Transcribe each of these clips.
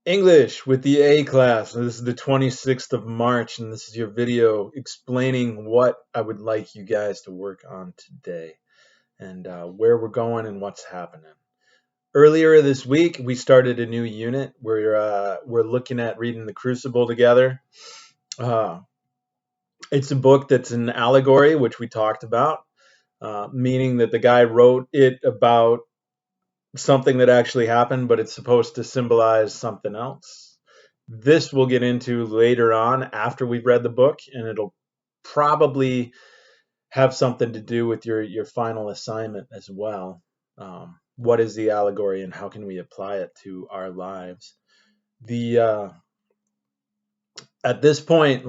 English with the A class. This is the 26th of March, and this is your video explaining what I would like you guys to work on today and where we're going and what's happening. Earlier this week, we started a new unit where we're looking at reading The Crucible together. Uh, it's a book that's an allegory, which we talked about, meaning that the guy wrote it about something that actually happened, but it's supposed to symbolize something else. This we'll get into later on after we've read the book, and it'll probably have something to do with your final assignment as well. What is the allegory, and how can we apply it to our lives? The At this point,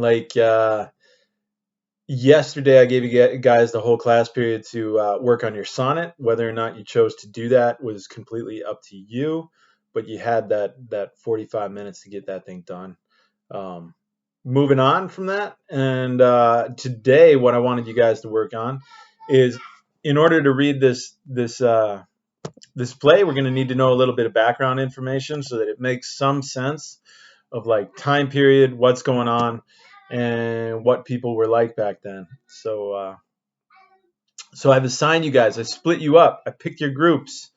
yesterday, I gave you guys the whole class period to work on your sonnet. Whether or not you chose to do that was completely up to you, but you had that 45 minutes to get that thing done. Um, Moving on from that, and today, what I wanted you guys to work on is, in order to read this play, we're going to need to know a little bit of background information so that it makes some sense of like time period, what's going on, and what people were like back then. So I've assigned you guys. I split you up. I picked your groups.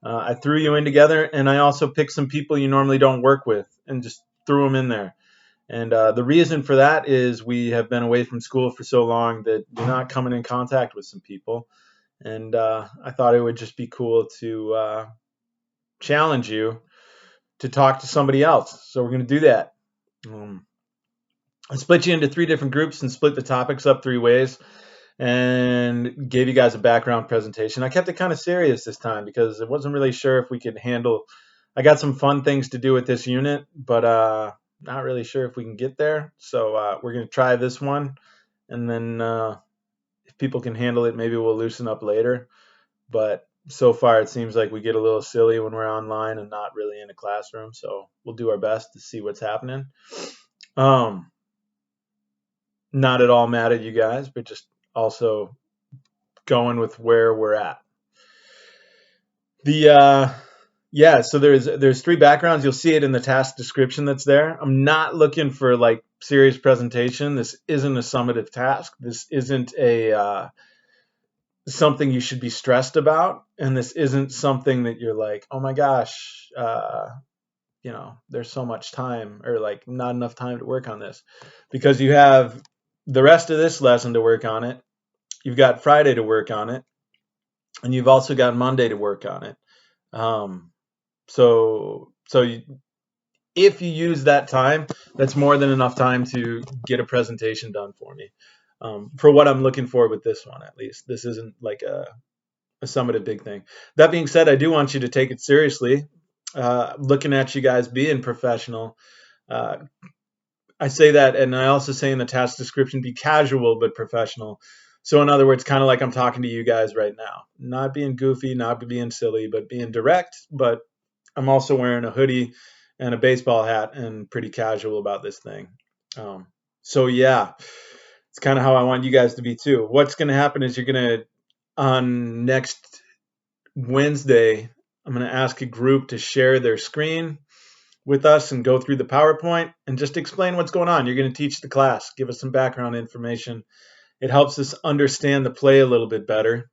I threw you in together, and I also picked some people you normally don't work with and just threw them in there. And the reason for that is we have been away from school for so long that you're not coming in contact with some people. And I thought it would just be cool to challenge you to talk to somebody else. So we're going to do that. I split you into three different groups and split the topics up three ways and gave you guys a background presentation. I kept it kind of serious this time because I wasn't really sure if we could handle. I got some fun things to do with this unit, but not really sure if we can get there. So we're going to try this one, and then if people can handle it, maybe we'll loosen up later. But so far, it seems like we get a little silly when we're online and not really in a classroom. So we'll do our best to see what's happening. Not at all mad at you guys, but just also going with where we're at. So there's three backgrounds. You'll see it in the task description that's there. I'm not looking for like serious presentation. This isn't a summative task. This isn't a something you should be stressed about, and this isn't something that you're like, oh my gosh, there's so much time or like not enough time to work on this, because you have the rest of this lesson to work on it. You've got Friday to work on it, and you've also got Monday to work on it. If you use that time, that's more than enough time to get a presentation done for me. For what I'm looking for with this one, at least. This isn't like a summative big thing. That being said, I do want you to take it seriously. Looking at you guys being professional, I say that, and I also say in the task description, be casual but professional. So in other words, kind of like I'm talking to you guys right now, not being goofy, not being silly, but being direct. But I'm also wearing a hoodie and a baseball hat and pretty casual about this thing. So yeah, it's kind of how I want you guys to be too. What's going to happen is you're going to, on next Wednesday, I'm going to ask a group to share their screen with us and go through the PowerPoint and just explain what's going on. You're going to teach the class, give us some background information. It helps us understand the play a little bit better.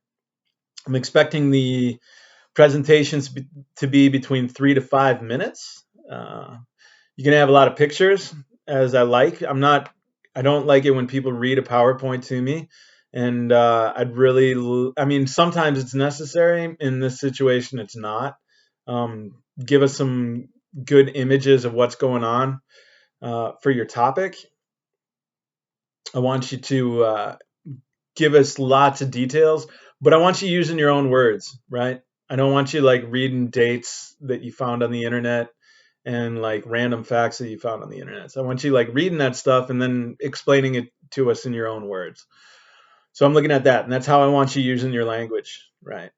I'm expecting the presentations to be between 3 to 5 minutes. You're going to have a lot of pictures, as I like. I don't like it when people read a PowerPoint to me. And sometimes it's necessary. In this situation, it's not. Give us some good images of what's going on for your topic. I want you to give us lots of details, but I want you using your own words, right? I don't want you like reading dates that you found on the internet and like random facts that you found on the internet. So I want you like reading that stuff and then explaining it to us in your own words. So I'm looking at that, and that's how I want you using your language, right?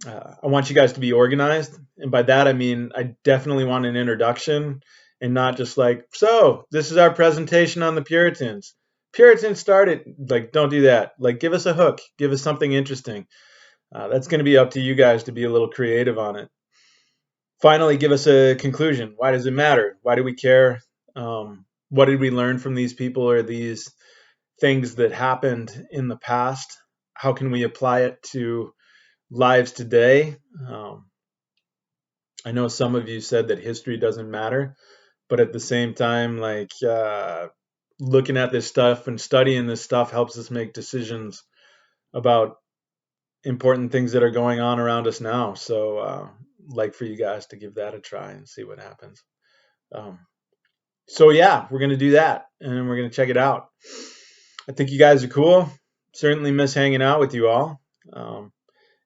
I want you guys to be organized, and by that I mean I definitely want an introduction and not just like, so this is our presentation on the Puritans. Puritans started, like, don't do that. Like, give us a hook, give us something interesting. That's going to be up to you guys to be a little creative on it. finally give us a conclusion. Why does it matter? Why do we care? What did we learn from these people or these things that happened in the past? How can we apply it to lives today? I know some of you said that history doesn't matter, but at the same time, like looking at this stuff and studying this stuff helps us make decisions about important things that are going on around us now. So, like for you guys to give that a try and see what happens. Um, so yeah, we're gonna do that, and we're gonna check it out. I think you guys are cool. Certainly miss hanging out with you all.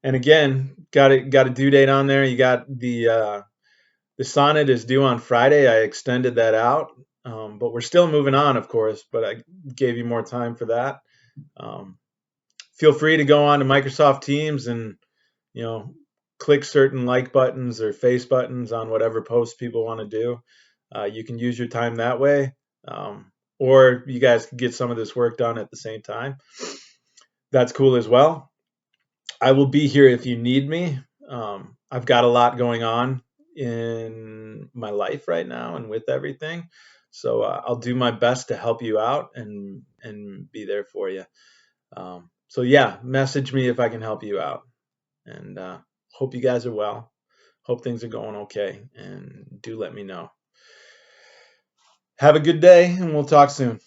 And again, got a due date on there. You got the sonnet is due on Friday. I extended that out, but we're still moving on, of course. But I gave you more time for that. Um, Feel free to go on to Microsoft Teams and you know click certain like buttons or face buttons on whatever posts people want to do. You can use your time that way, or you guys can get some of this work done at the same time. That's cool as well. I will be here if you need me. I've got a lot going on in my life right now and with everything. So I'll do my best to help you out and be there for you. So yeah, message me if I can help you out. And hope you guys are well. Hope things are going okay. And do let me know. Have a good day, and we'll talk soon.